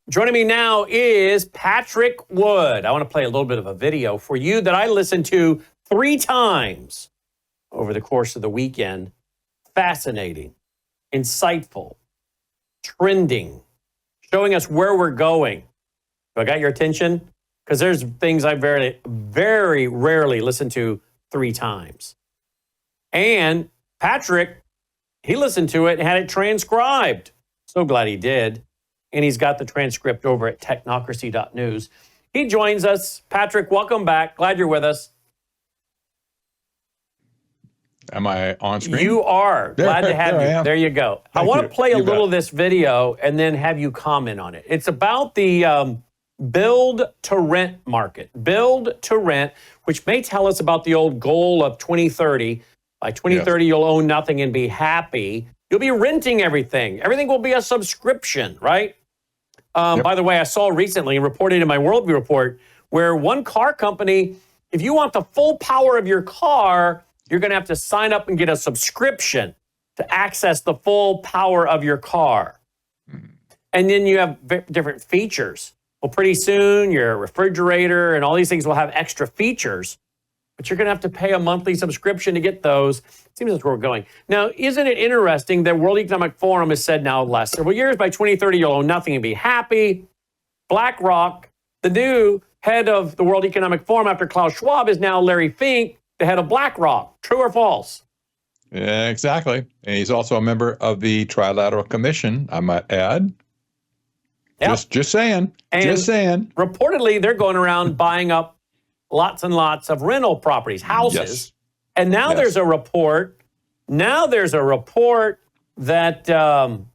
Joining me now is Patrick Wood. I want to play a little bit of a video for you that I listened to 3 times over the course of the weekend. Fascinating, insightful, trending, showing us where we're going. Do I got your attention? Because there's things I very rarely listen to 3 times. And Patrick, he listened to it and had it transcribed. So glad he did. And he's got the transcript over at technocracy.news. He joins us. Patrick, welcome back. Glad you're with us. Am I on screen? You are. Glad to have you. There you go. I want to play a little of this video and then have you comment on it. It's about the build-to-rent market. Build-to-rent, which may tell us about the old goal of 2030. By 2030, yes, you'll own nothing and be happy. You'll be renting everything. Everything will be a subscription, right? By the way, I saw recently and reported in my Worldview report where one car company, if you want the full power of your car, you're going to have to sign up and get a subscription to access the full power of your car. And then you have different features. Well, pretty soon your refrigerator and all these things will have extra features, but you're going to have to pay a monthly subscription to get those. Seems that's where we're going. Now, isn't it interesting that World Economic Forum has said now the last several years, by 2030, you'll own nothing and be happy. BlackRock, the new head of the World Economic Forum after Klaus Schwab, is now Larry Fink, the head of BlackRock. True or false? Yeah, exactly. And he's also a member of the Trilateral Commission, I might add. Yep. Just saying. And just saying. Reportedly, they're going around buying up lots and lots of rental properties, houses. Yes. And now there's a report. Now there's a report that hold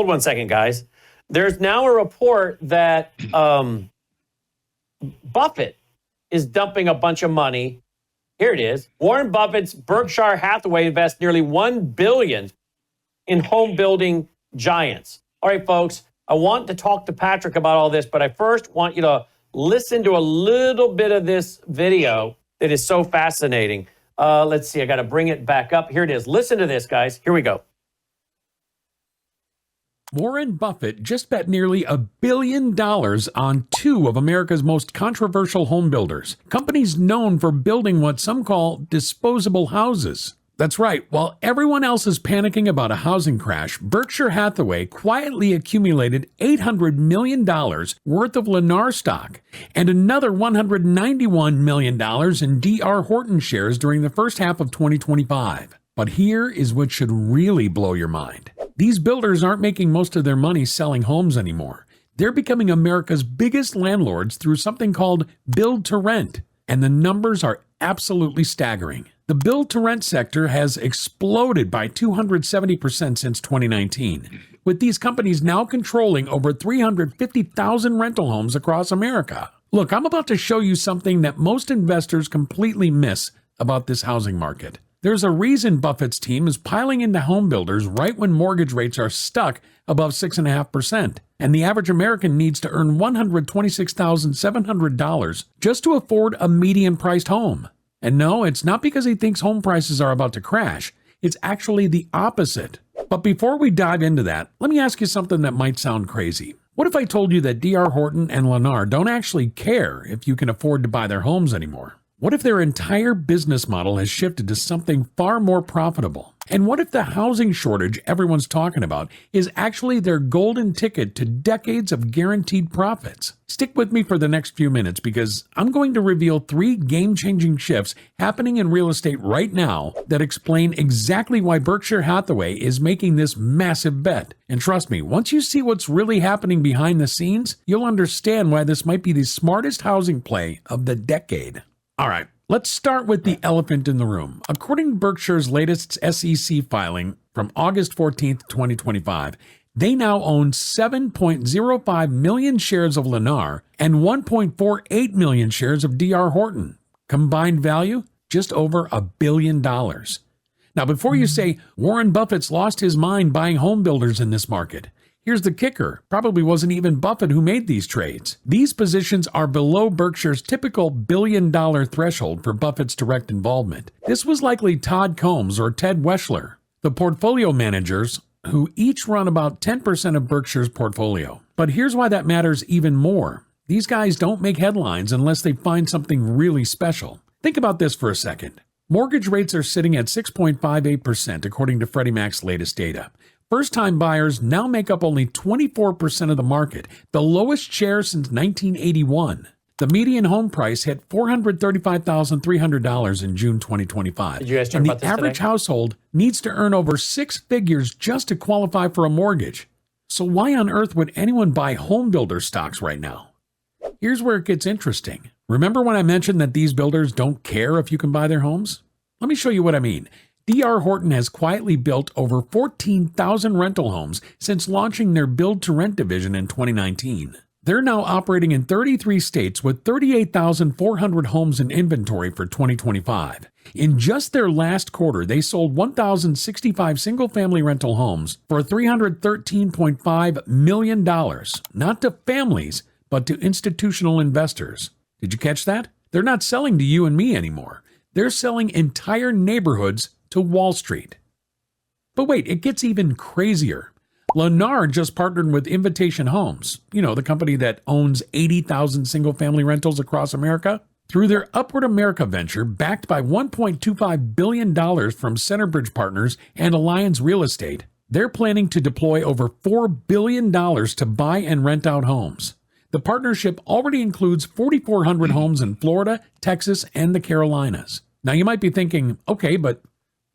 one second, guys. There's now a report that Buffett is dumping a bunch of money. Here it is. Warren Buffett's Berkshire Hathaway invests nearly $1 billion in home building giants. All right, folks, I want to talk to Patrick about all this, but I first want you to listen to a little bit of this video that is so fascinating. Let's see, I got to bring it back up. Here it is. Listen to this, guys. Here we go. Warren Buffett just bet nearly $1 billion on 2 of America's most controversial home builders, companies known for building what some call disposable houses. That's right, while everyone else is panicking about a housing crash, Berkshire Hathaway quietly accumulated $800 million worth of Lennar stock and another $191 million in D.R. Horton shares during the first half of 2025. But here is what should really blow your mind. These builders aren't making most of their money selling homes anymore. They're becoming America's biggest landlords through something called build-to-rent, and the numbers are absolutely staggering. The build-to-rent sector has exploded by 270% since 2019, with these companies now controlling over 350,000 rental homes across America. Look, I'm about to show you something that most investors completely miss about this housing market. There's a reason Buffett's team is piling into home builders right when mortgage rates are stuck above 6.5%, and the average American needs to earn $126,700 just to afford a median-priced home. And no, it's not because he thinks home prices are about to crash. It's actually the opposite. But before we dive into that, let me ask you something that might sound crazy. What if I told you that D.R. Horton and Lennar don't actually care if you can afford to buy their homes anymore? What if their entire business model has shifted to something far more profitable? And what if the housing shortage everyone's talking about is actually their golden ticket to decades of guaranteed profits? Stick with me for the next few minutes because I'm going to reveal 3 game-changing shifts happening in real estate right now that explain exactly why Berkshire Hathaway is making this massive bet. And trust me, once you see what's really happening behind the scenes, you'll understand why this might be the smartest housing play of the decade. All right, let's start with the elephant in the room. According to Berkshire's latest SEC filing from August 14th, 2025, they now own 7.05 million shares of Lennar and 1.48 million shares of D.R. Horton. Combined value, just over $1 billion. Now, before you say Warren Buffett's lost his mind buying home builders in this market, here's the kicker. Probably wasn't even Buffett who made these trades. These positions are below Berkshire's typical billion-dollar threshold for Buffett's direct involvement. This was likely Todd Combs or Ted Weschler. the portfolio managers, who each run about 10% of Berkshire's portfolio. But here's why that matters even more. These guys don't make headlines unless they find something really special. Think about this for a second. Mortgage rates are sitting at 6.58% according to Freddie Mac's latest data. First-time buyers now make up only 24% of the market, the lowest share since 1981. The median home price hit $435,300 in June 2025. Did you guys talk and about the this average today? household needs to earn over 6 figures just to qualify for a mortgage. So why on earth would anyone buy home builder stocks right now? Here's where it gets interesting. Remember when I mentioned that these builders don't care if you can buy their homes? Let me show you what I mean. D.R. Horton has quietly built over 14,000 rental homes since launching their build-to-rent division in 2019. They're now operating in 33 states with 38,400 homes in inventory for 2025. In just their last quarter, they sold 1,065 single-family rental homes for $313.5 million, not to families, but to institutional investors. Did you catch that? They're not selling to you and me anymore. They're selling entire neighborhoods to Wall Street. But wait, it gets even crazier. Lennar just partnered with Invitation Homes, the company that owns 80,000 single-family rentals across America. Through their Upward America venture, backed by $1.25 billion from Centerbridge Partners and Alliance Real Estate, they're planning to deploy over $4 billion to buy and rent out homes. The partnership already includes 4,400 homes in Florida, Texas, and the Carolinas. Now you might be thinking, okay, but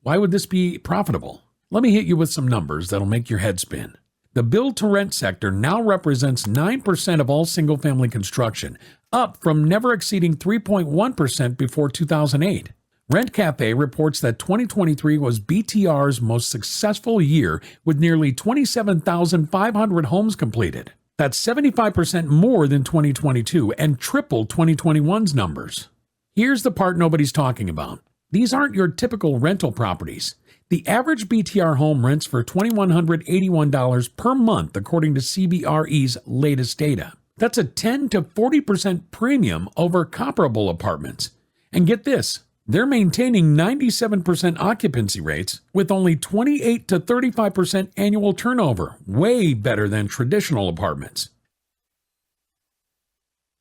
why would this be profitable? Let me hit you with some numbers that'll make your head spin. The build-to-rent sector now represents 9% of all single-family construction, up from never exceeding 3.1% before 2008. Rent Cafe reports that 2023 was BTR's most successful year with nearly 27,500 homes completed. That's 75% more than 2022 and triple 2021's numbers. Here's the part nobody's talking about. These aren't your typical rental properties. The average BTR home rents for $2,181 per month, according to CBRE's latest data. That's a 10 to 40% premium over comparable apartments. And get this, they're maintaining 97% occupancy rates with only 28 to 35% annual turnover, way better than traditional apartments.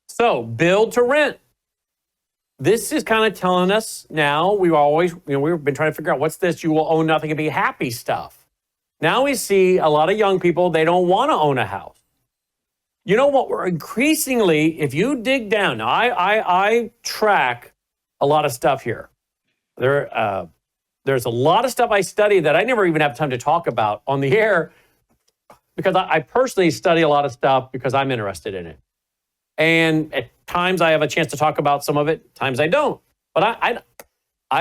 So, build to rent. This is kind of telling us now, we've been trying to figure out what's this, you will own nothing and be happy stuff. Now we see a lot of young people, they don't want to own a house. You know what, we're increasingly, if you dig down, now I track a lot of stuff here. There's a lot of stuff I study that I never even have time to talk about on the air because I personally study a lot of stuff because I'm interested in it. And at times I have a chance to talk about some of it, times I don't. But I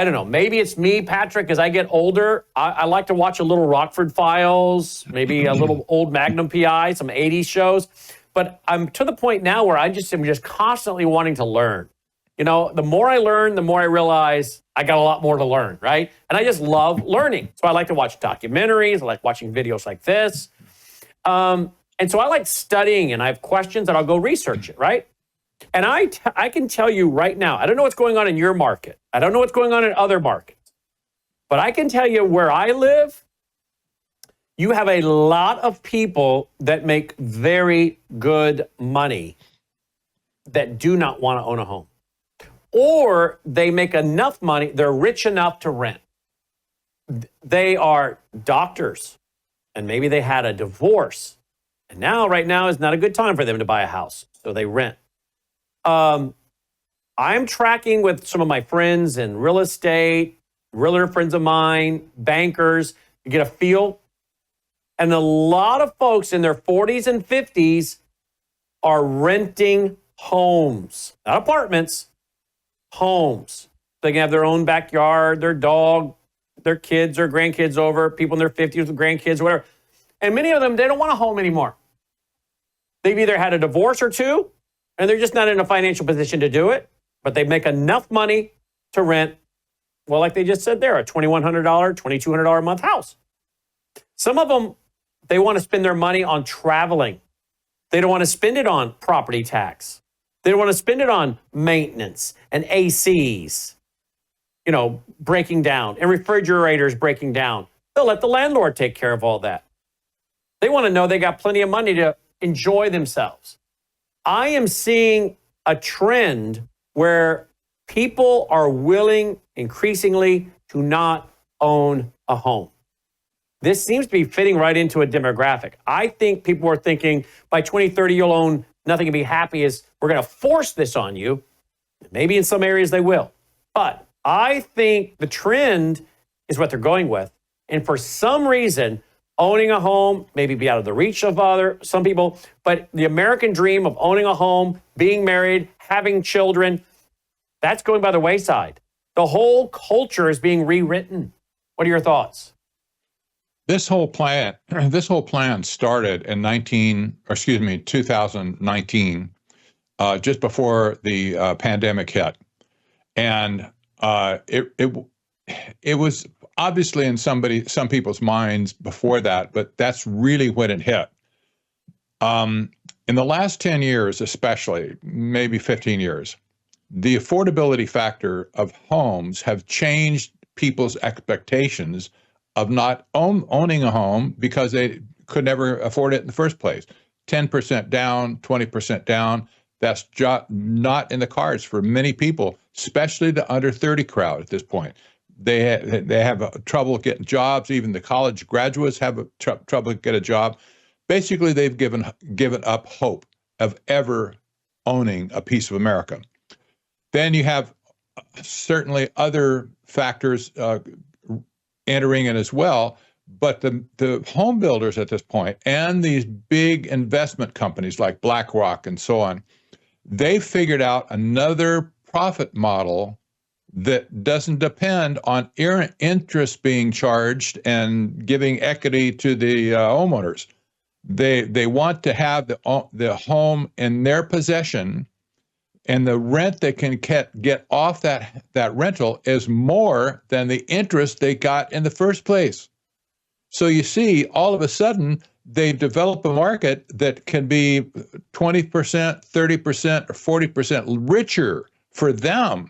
don't know. Maybe it's me, Patrick, as I get older, I like to watch a little Rockford Files, maybe a little old Magnum PI, some 80s shows. But I'm to the point now where I'm just constantly wanting to learn. The more I learn, the more I realize I got a lot more to learn, right? And I just love learning. So I like to watch documentaries. I like watching videos like this. And so I like studying, and I have questions, and I'll go research it, right? And I can tell you right now, I don't know what's going on in your market. I don't know what's going on in other markets. But I can tell you where I live, you have a lot of people that make very good money that do not want to own a home. Or they make enough money, they're rich enough to rent. They are doctors, and maybe they had a divorce. And now, right now, is not a good time for them to buy a house, so they rent. I'm tracking with some of my friends in real estate, realtor friends of mine, bankers, to get a feel. And a lot of folks in their 40s and 50s are renting homes, not apartments, homes. They can have their own backyard, their dog, their kids or grandkids over, people in their 50s with grandkids or whatever. And many of them, they don't want a home anymore. They've either had a divorce or two, and they're just not in a financial position to do it, but they make enough money to rent, well, like they just said there, a $2,100, $2,200 a month house. Some of them, they want to spend their money on traveling. They don't want to spend it on property tax. They don't want to spend it on maintenance and ACs, breaking down, and refrigerators breaking down. They'll let the landlord take care of all that. They want to know they got plenty of money to enjoy themselves. I am seeing a trend where people are willing increasingly to not own a home. This seems to be fitting right into a demographic. I think people are thinking by 2030 you'll own nothing and be happy, is we're going to force this on you. Maybe in some areas they will. But I think the trend is what they're going with. And for some reason, owning a home, maybe be out of the reach of some people, but the American dream of owning a home, being married, having children, that's going by the wayside. The whole culture is being rewritten. What are your thoughts? This whole plan started in 2019, just before the pandemic hit, and it was obviously in some people's minds before that, but that's really when it hit. In the last 10 years, especially, maybe 15 years, the affordability factor of homes have changed people's expectations of not owning a home because they could never afford it in the first place. 10% down, 20% down, that's not in the cards for many people, especially the under 30 crowd at this point. They have trouble getting jobs. Even the college graduates have trouble to get a job. Basically, they've given up hope of ever owning a piece of America. Then you have certainly other factors entering in as well, but the home builders at this point and these big investment companies like BlackRock and so on, they figured out another profit model that doesn't depend on interest being charged and giving equity to the homeowners. They want to have the home in their possession, and the rent they can get off that rental is more than the interest they got in the first place. So you see, all of a sudden, they've developed a market that can be 20%, 30%, or 40% richer for them.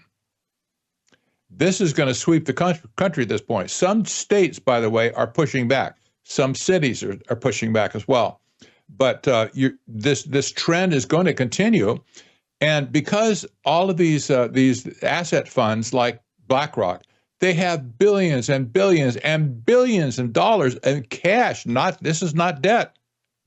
This is going to sweep the country at this point. Some states, by the way, are pushing back. Some cities are pushing back as well. But this trend is going to continue. And because all of these asset funds like BlackRock, they have billions and billions and billions of dollars in cash. This is not debt.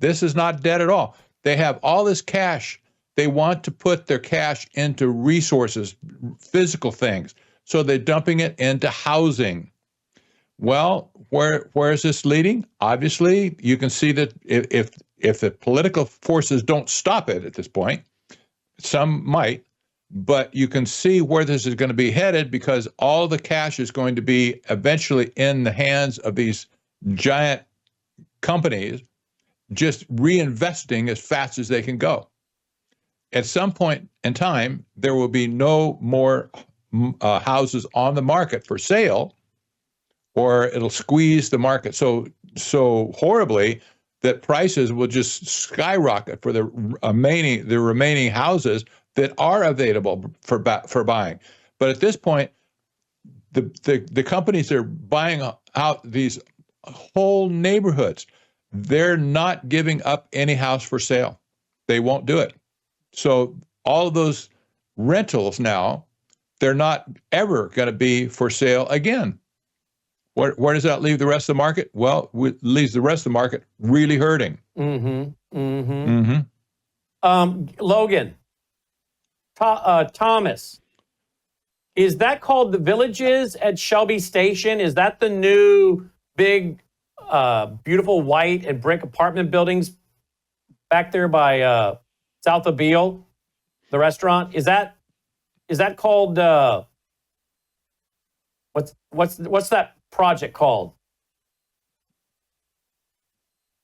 This is not debt at all. They have all this cash. They want to put their cash into resources, physical things. So they're dumping it into housing. Well, where is this leading? Obviously, you can see that if the political forces don't stop it at this point, some might, but you can see where this is going to be headed, because all the cash is going to be eventually in the hands of these giant companies, just reinvesting as fast as they can go. At some point in time, there will be no more houses on the market for sale, or it'll squeeze the market so horribly that prices will just skyrocket for the remaining houses that are available for buying. But at this point, the companies that are buying out these whole neighborhoods, they're not giving up any house for sale. They won't do it. So all of those rentals now, they're not ever going to be for sale again. Where does that leave the rest of the market? Well, it leaves the rest of the market really hurting. Logan, Thomas, is that called the Villages at Shelby Station? Is that the new big, beautiful white and brick apartment buildings back there by south of Beale, the restaurant? Is that called what's that project called?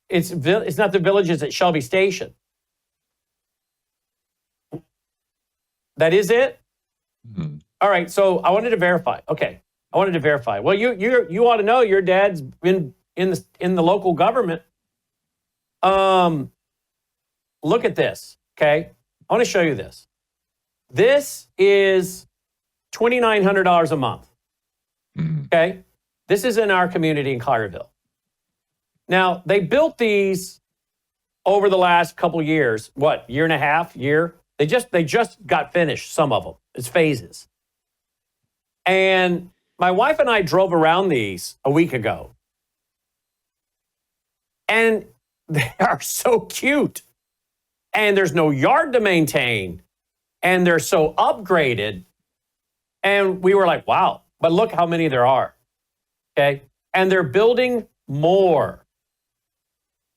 It's not the Villages at Shelby Station. That is it? Mm-hmm. All right, so I wanted to verify. Okay, I wanted to verify. Well, you ought to know your dad's been in the local government. Look at this, okay? I want to show you this. This is $2,900 a month, okay? This is in our community in Collierville. Now, they built these over the last couple years. What, year and a half, year? They just got finished, some of them. It's phases. And my wife and I drove around these a week ago. And they are so cute. And there's no yard to maintain. And they're so upgraded. And we were like, wow, but look how many there are. Okay. And they're building more.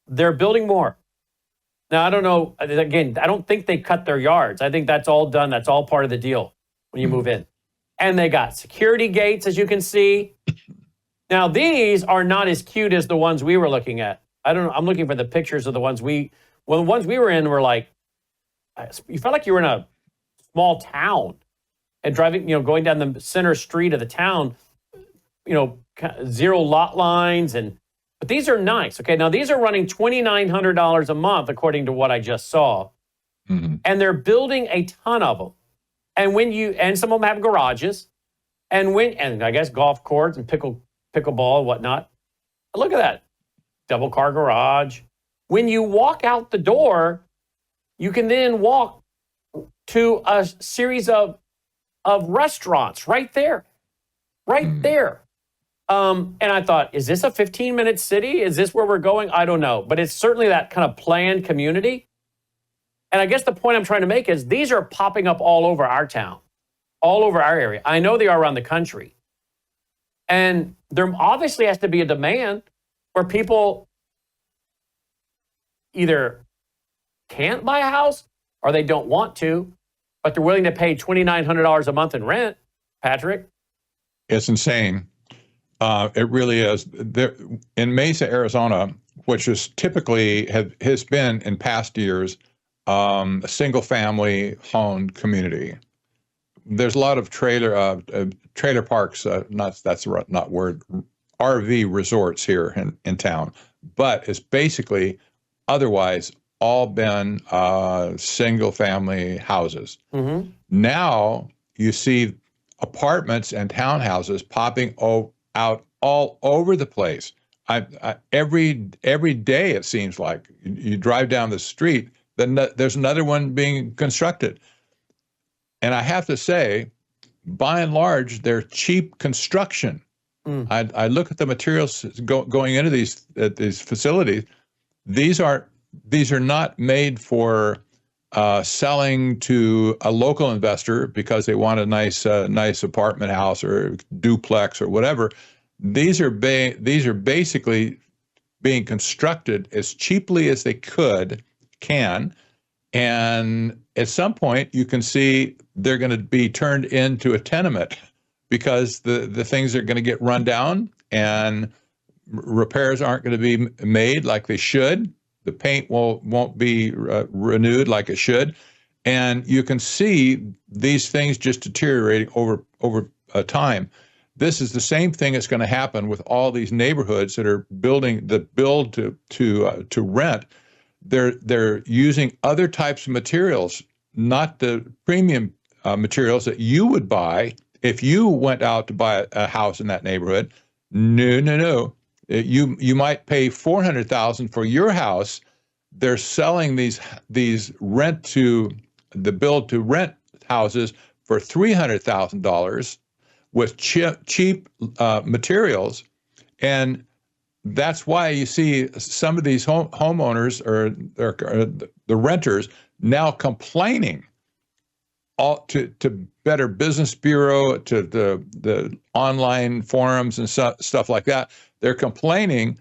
They're building more. Now, I don't know. Again, I don't think they cut their yards. I think that's all done. That's all part of the deal when you move in. And they got security gates, as you can see. Now, these are not as cute as the ones we were looking at. I don't know. I'm looking for the pictures of the ones the ones we were in were like, you felt like you were in a small town and driving, going down the center street of the town, zero lot lines. But these are nice. Okay. Now these are running $2,900 a month, according to what I just saw. Mm-hmm. And they're building a ton of them. And some of them have garages and I guess golf courts and pickleball and whatnot. But look at that. Double car garage. When you walk out the door, you can then walk to a series of restaurants right there. There. And I thought, is this a 15-minute city? Is this where we're going? I don't know. But it's certainly that kind of planned community. And I guess the point I'm trying to make is these are popping up all over our town, all over our area. I know they are around the country. And there obviously has to be a demand where people either can't buy a house or they don't want to, but they're willing to pay $2,900 a month in rent, Patrick. It's insane. It really is. There, in Mesa, Arizona, which is typically has been in past years a single-family home community. There's a lot of trailer parks. That's not word. RV resorts here in town, but it's basically otherwise all been single-family houses. Mm-hmm. Now you see apartments and townhouses popping out all over the place. Every day it seems like you drive down the street, then there's another one being constructed. And I have to say, by and large, they're cheap construction. I look at the materials going into these facilities. These are not made for selling to a local investor because they want a nice apartment house or duplex or whatever. These are basically being constructed as cheaply as they can, and at some point you can see they're going to be turned into a tenement because the things are going to get run down and repairs aren't going to be made like they should. The paint won't be renewed like it should, and you can see these things just deteriorating over time. This is the same thing that's going to happen with all these neighborhoods that are build to rent. They're using other types of materials, not the premium materials that you would buy if you went out to buy a house in that neighborhood. No. You might pay $400,000 for your house. They're selling these build to rent houses for $300,000 with cheap materials, and that's why you see some of these homeowners or the renters now complaining to Better Business Bureau, to the online forums and stuff like that. They're complaining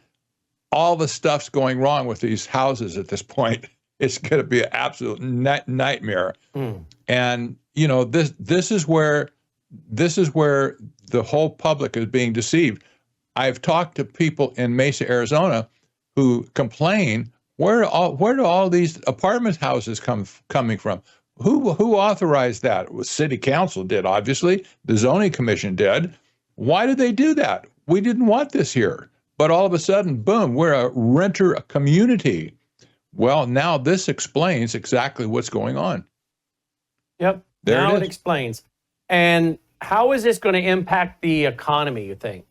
all the stuff's going wrong with these houses at this point. It's going to be an absolute nightmare. And this is where the whole public is being deceived. I've talked to people in Mesa, Arizona, who complain, where do all these apartment houses coming from? Who authorized that? Well, city council did, obviously. The zoning commission did. Why did they do that? We didn't want this here. But all of a sudden, boom, we're a renter community. Well, now this explains exactly what's going on. Yep. Now it explains. And how is this going to impact the economy, you think?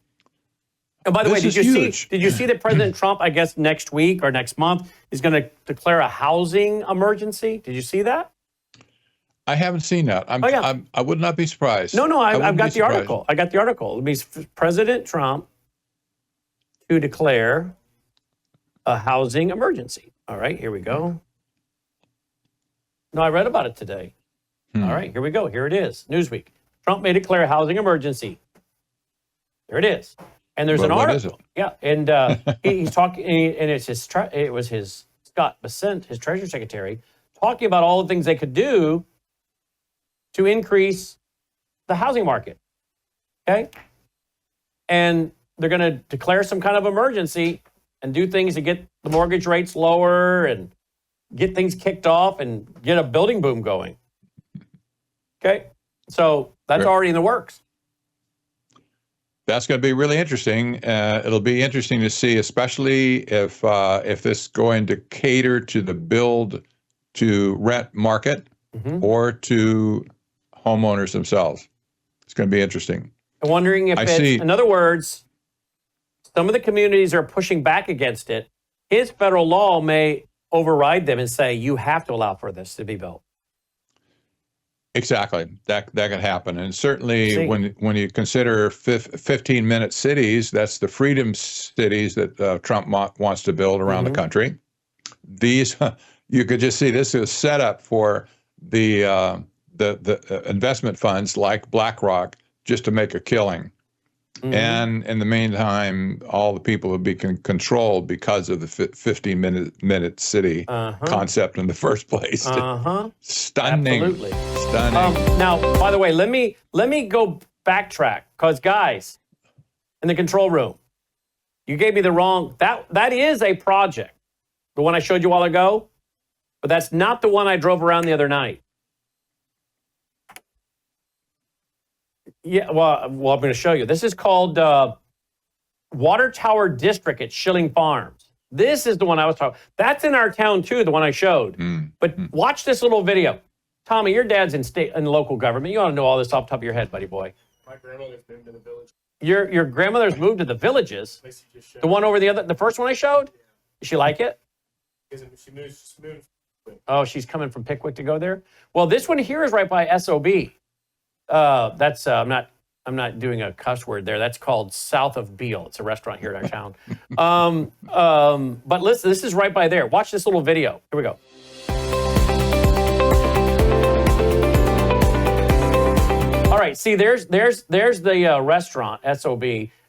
And by the way, This did is you huge. see that President Trump, I guess next week or next month, is going to declare a housing emergency? Did you see that? I haven't seen that. I would not be surprised. No, I I've wouldn't got be the surprised. article. I got the article. It means President Trump to declare a housing emergency. All right, here we go. No, I read about it today. All right, here we go. Here it is. Newsweek. Trump may declare a housing emergency. There it is. And there's an article. What is it? Yeah, and he's talking, and it was his Scott Bessent, his Treasury Secretary, talking about all the things they could do to increase the housing market. Okay, and they're going to declare some kind of emergency and do things to get the mortgage rates lower and get things kicked off and get a building boom going. Okay, so that's already in the works. That's going to be really interesting. It'll be interesting to see, especially if this is going to cater to the build to rent market or to homeowners themselves. It's going to be interesting. I'm wondering if in other words, some of the communities are pushing back against it. His federal law may override them and say, you have to allow for this to be built. Exactly. That could happen. And certainly when you consider 15-minute cities, that's the freedom cities that Trump wants to build around the country. These, you could just see this is set up for the investment funds like BlackRock just to make a killing. And in the meantime, all the people will be controlled because of the 15-minute city concept in the first place. Stunning. Absolutely. Stunning. Now, by the way, let me go backtrack, because guys in the control room, you gave me the wrong. That is a project, the one I showed you a while ago, but that's not the one I drove around the other night. Yeah, well, I'm going to show you. This is called Water Tower District at Schilling Farms. This is the one I was talking. That's in our town too, the one I showed. But watch this little video. Tommy, your dad's in local government. You ought to know all this off the top of your head, buddy boy. My grandmother's moved to the village. Your grandmother's moved to the villages. The one over the first one I showed. Did she like it? She moved. Oh, she's coming from Pickwick to go there. Well, this one here is right by SOB. That's I'm not doing a cuss word there. That's called South of Beale. It's a restaurant here in our town. But listen, this is right by there. Watch this little video. Here we go. All right, see, there's the restaurant SOB,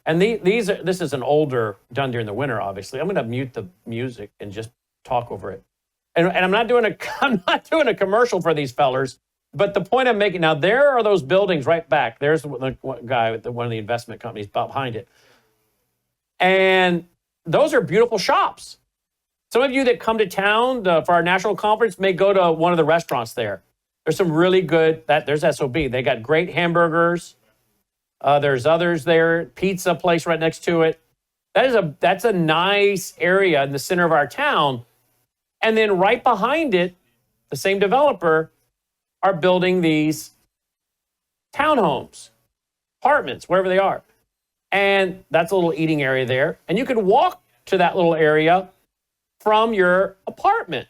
and this is an older, done during the winter. Obviously, I'm going to mute the music and just talk over it. And I'm not doing a commercial for these fellers. But the point I'm making now, there are those buildings right back. There's the guy with one of the investment companies behind it. And those are beautiful shops. Some of you that come to town for our national conference may go to one of the restaurants there. There's some really good, there's SOB. They got great hamburgers. There's others there, pizza place right next to it. That's a nice area in the center of our town. And then right behind it, the same developer are building these townhomes, apartments, wherever they are. And that's a little eating area there. And you can walk to that little area from your apartment,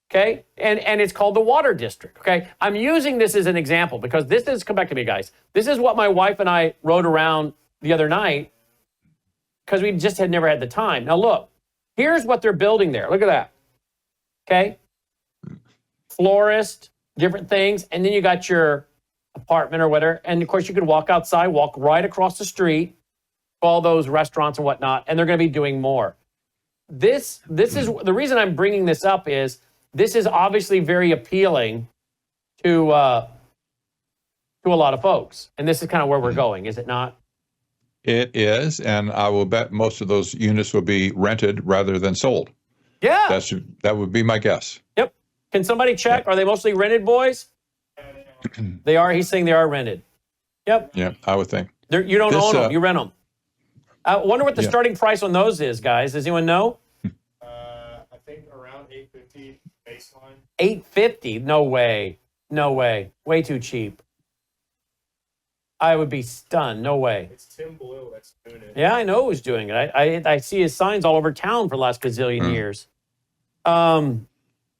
okay? And it's called the Water District, okay? I'm using this as an example because come back to me, guys. This is what my wife and I rode around the other night because we just had never had the time. Now look, here's what they're building there. Look at that, okay? Florist, different things, and then you got your apartment or whatever, and of course you could walk outside, walk right across the street, all those restaurants and whatnot, and they're going to be doing more. This is the reason I'm bringing this up is this is obviously very appealing to a lot of folks, and this is kind of where we're going, is it not? It is, and I will bet most of those units will be rented rather than sold. Yeah, that would be my guess. Yep. Can somebody check? Are they mostly rented, boys? They are. He's saying they are rented. Yep. Yeah, I would think. You don't own them. You rent them. I wonder what the starting price on those is, guys. Does anyone know? I think around $850 baseline. $850? No way. No way. Way too cheap. I would be stunned. No way. It's Tim Blue that's doing it. Yeah, I know who's doing it. I see his signs all over town for the last gazillion years. Find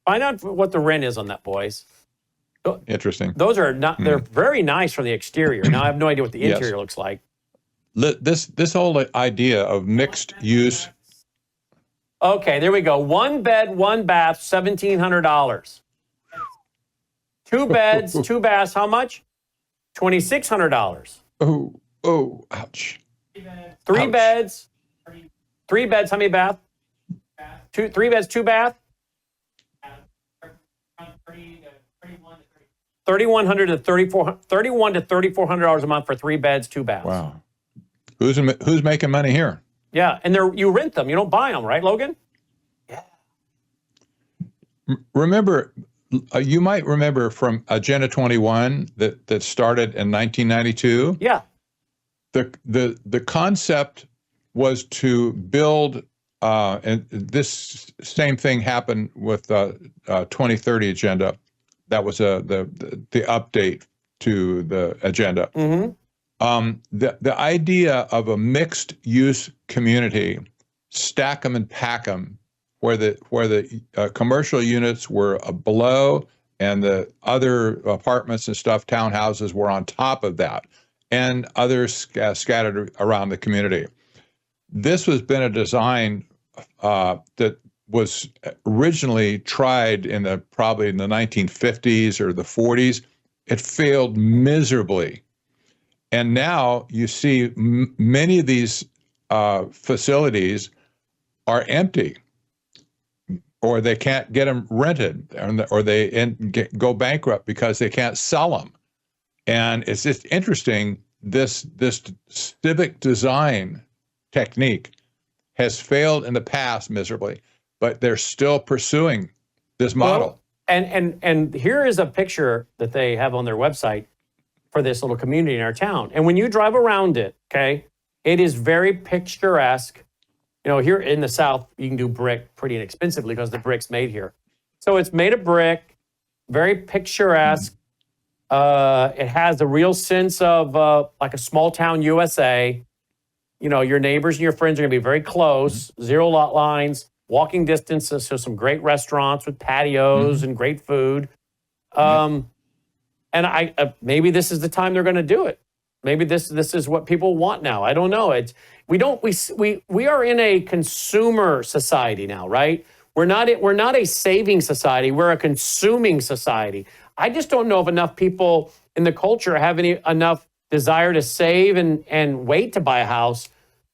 out what the rent is on that, boys. Interesting. Those are not, they're very nice from the exterior. Now I have no idea what the Yes. interior looks like. This whole idea of mixed use. Okay, there we go. 1 bed, 1 bath, $1,700. 2 beds, 2 baths, how much? $2,600. Oh, ouch. 3 Ouch. beds. 3 beds, how many bath? 3 beds, 2 bath? $3,100 to $3,400 a month for 3 beds, 2 baths. Wow. Who's making money here? Yeah, and you rent them. You don't buy them, right, Logan? Remember, you might remember from Agenda 21 that started in 1992. Yeah. The concept was to build, and this same thing happened with 2030 agenda. That was the update to the agenda. Mm-hmm. The idea of a mixed use community, stack them and pack them, where the commercial units were below and the other apartments and stuff, townhouses, were on top of that, and others scattered around the community. This has been a design that was originally tried probably in the 1950s or the 40s. It failed miserably. And now you see many of these facilities are empty, or they can't get them rented, or they go bankrupt because they can't sell them. And it's just interesting, this civic design technique has failed in the past miserably, but they're still pursuing this model. Well, and here is a picture that they have on their website for this little community in our town. And when you drive around it, okay, it is very picturesque. You know, here in the South, you can do brick pretty inexpensively because the brick's made here. So it's made of brick, very picturesque. It has a real sense of like a small town USA. You know, your neighbors and your friends are gonna be very close, 0 lot lines, walking distances, so some great restaurants with patios and great food. And maybe this is the time they're gonna do it. Maybe this is what people want now. I don't know. We are in a consumer society now, right? We're not a saving society. We're a consuming society. I just don't know if enough people in the culture have enough desire to save and wait to buy a house.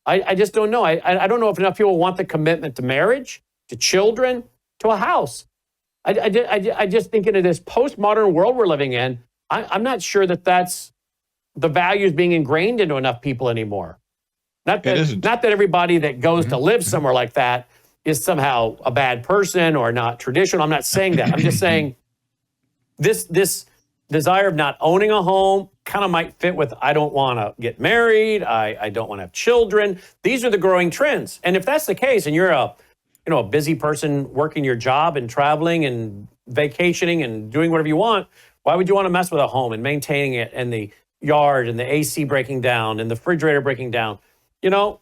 I just don't know. I don't know if enough people want the commitment to marriage, to children, to a house. I just think in this postmodern world we're living in, I'm not sure that's the values being ingrained into enough people anymore. Not that everybody that goes to live somewhere like that is somehow a bad person or not traditional. I'm not saying that. I'm just saying this desire of not owning a home kind of might fit with, I don't want to get married. I don't want to have children. These are the growing trends. And if that's the case, and you're a busy person working your job and traveling and vacationing and doing whatever you want, why would you want to mess with a home and maintaining it and the yard and the AC breaking down and the refrigerator breaking down? You know,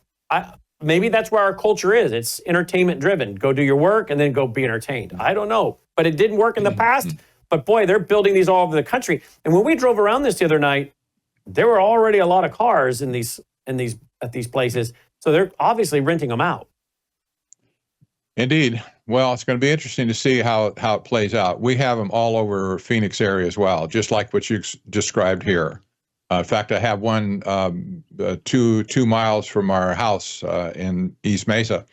maybe that's where our culture is. It's entertainment driven. Go do your work and then go be entertained. I don't know, but it didn't work in the past. But boy, they're building these all over the country. And when we drove around this the other night, there were already a lot of cars at these places. So they're obviously renting them out. Indeed. Well, it's going to be interesting to see how it plays out. We have them all over Phoenix area as well, just like what you described here. In fact, I have one 2 miles from our house in East Mesa.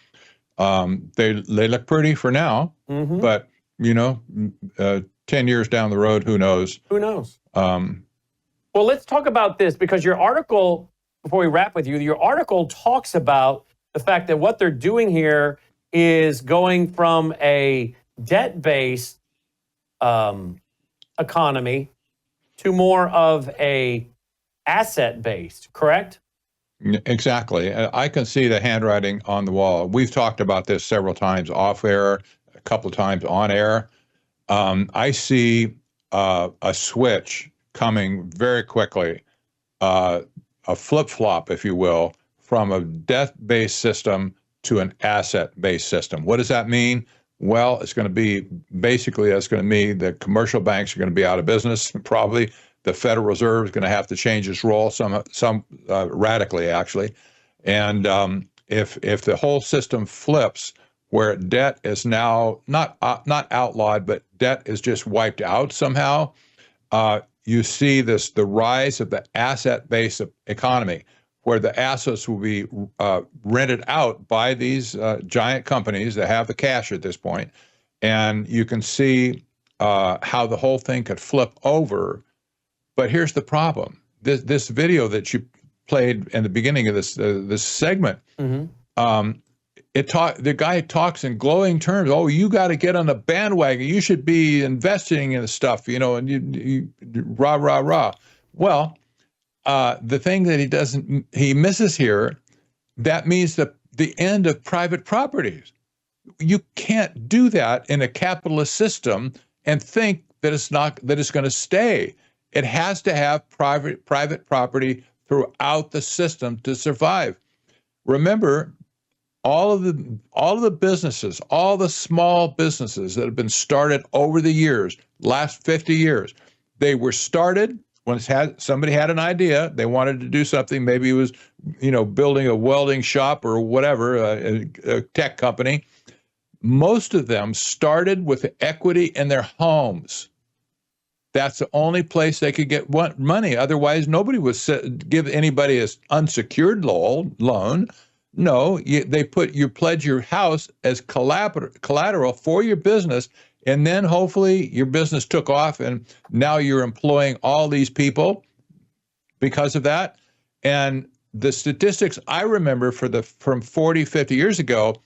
They look pretty for now, but 10 years down the road, who knows? Who knows? Well, let's talk about this, because your article, before we wrap with you, your article talks about the fact that what they're doing here is going from a debt-based economy to more of a asset-based, correct? Exactly. I can see the handwriting on the wall. We've talked about this several times off air, a couple of times on air. I see a switch coming very quickly a flip-flop, if you will, from a debt-based system to an asset-based system. What does that mean? Well, it's going to be basically that's going to mean the commercial banks are going to be out of business. Probably the Federal Reserve is going to have to change its role some radically, actually. And if the whole system flips, where debt is now not outlawed, but debt is just wiped out somehow, you see the rise of the asset-based economy, where the assets will be rented out by these giant companies that have the cash at this point. And you can see how the whole thing could flip over. But here's the problem. This video that you played in the beginning of this segment, the guy talks in glowing terms. Oh, you got to get on the bandwagon. You should be investing in stuff, and you rah, rah, rah. Well, the thing that he misses here, that means the end of private properties. You can't do that in a capitalist system and think that it's going to stay. It has to have private property throughout the system to survive. Remember, all of the businesses, all the small businesses that have been started over the years, last 50 years, they were started when somebody had an idea, they wanted to do something. Maybe it was, building a welding shop or whatever, a tech company. Most of them started with equity in their homes. That's the only place they could get money. Otherwise, nobody would give anybody an unsecured loan. No, you pledge your house as collateral for your business, and then hopefully your business took off, and now you're employing all these people because of that. And the statistics I remember from 40, 50 years ago,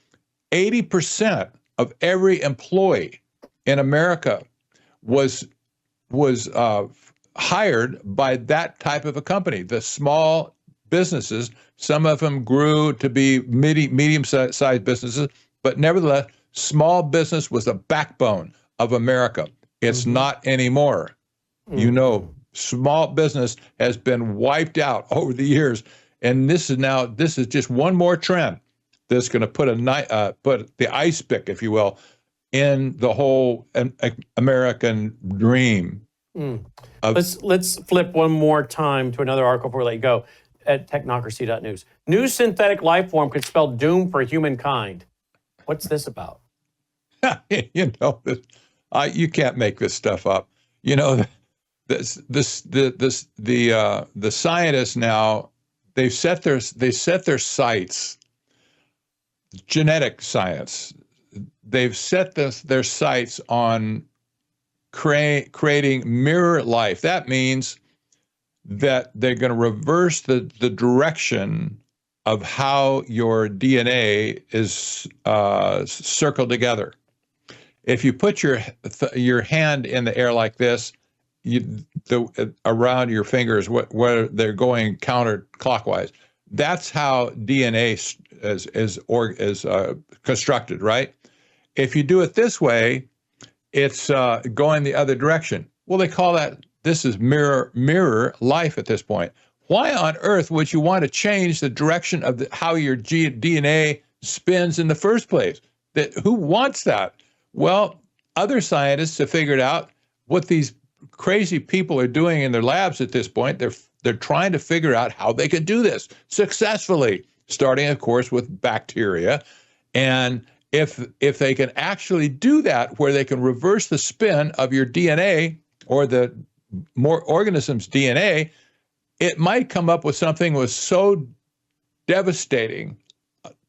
80% of every employee in America was hired by that type of a company. The small businesses, some of them grew to be medium-sized businesses, but nevertheless, small business was the backbone of America. It's not anymore. Small business has been wiped out over the years, and this is just one more trend that's going to put the ice pick, if you will, in the whole American dream. Let's flip one more time to another article before we let you go. At technocracy.news. New synthetic life form could spell doom for humankind. What's this about? You can't make this stuff up. The scientists now, they've set their sights. Genetic science. They've set their sights on creating mirror life. That means that they're going to reverse the direction of how your DNA is circled together. If you put your hand in the air like this, around your fingers, where they're going counterclockwise. That's how DNA is constructed, right? If you do it this way, it's going the other direction. Well, they call this is mirror life at this point. Why on earth would you want to change the direction of how your DNA spins in the first place? Who wants that? Well, other scientists have figured out what these crazy people are doing in their labs at this point. They're trying to figure out how they can do this successfully, starting, of course, with bacteria. And if they can actually do that, where they can reverse the spin of your DNA or the more organisms' DNA, it might come up with something that was so devastating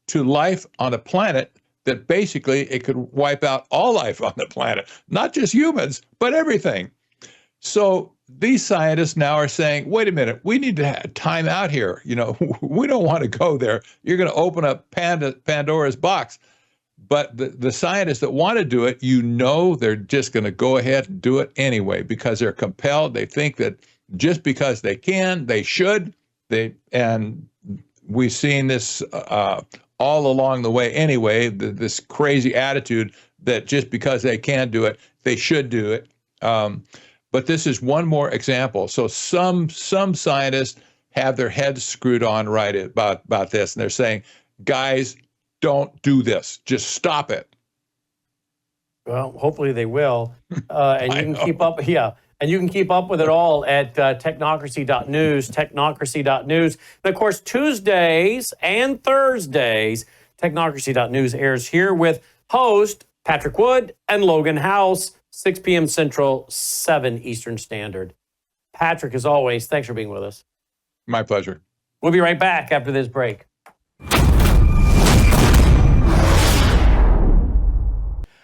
to life on the planet that basically it could wipe out all life on the planet, not just humans, but everything. So these scientists now are saying, wait a minute, we need to have time out here. We don't want to go there. You're going to open up Pandora's box. But the scientists that want to do it, they're just going to go ahead and do it anyway because they're compelled. They think that just because they can, they should. And we've seen this all along the way anyway, this crazy attitude that just because they can do it, they should do it. But this is one more example. So some scientists have their heads screwed on right about this. And they're saying, guys, don't do this. Just stop it. Well, hopefully they will. And you can keep up. Yeah. And you can keep up with it all at technocracy.news, technocracy.news. And of course, Tuesdays and Thursdays, technocracy.news airs here with host Patrick Wood and Logan House, 6 p.m. Central, 7 Eastern Standard. Patrick, as always, thanks for being with us. My pleasure. We'll be right back after this break.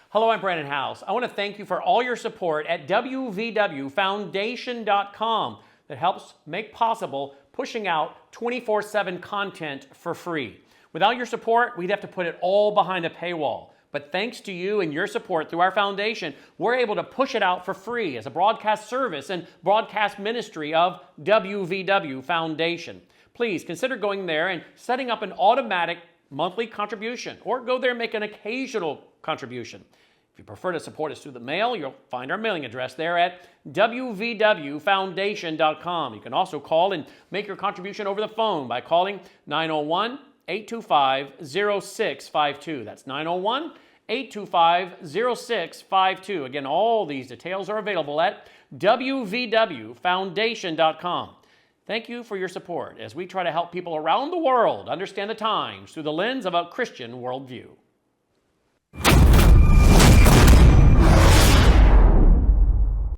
Hello, I'm Brandon House. I want to thank you for all your support at wvwfoundation.com that helps make possible pushing out 24/7 content for free. Without your support, we'd have to put it all behind a paywall. But thanks to you and your support through our foundation, we're able to push it out for free as a broadcast service and broadcast ministry of WVW Foundation. Please consider going there and setting up an automatic monthly contribution, or go there and make an occasional contribution. If you prefer to support us through the mail, you'll find our mailing address there at wvwfoundation.com. You can also call and make your contribution over the phone by calling 901-825-0652. That's 901-825-0652. Again, all these details are available at wvwfoundation.com. Thank you for your support as we try to help people around the world understand the times through the lens of a Christian worldview.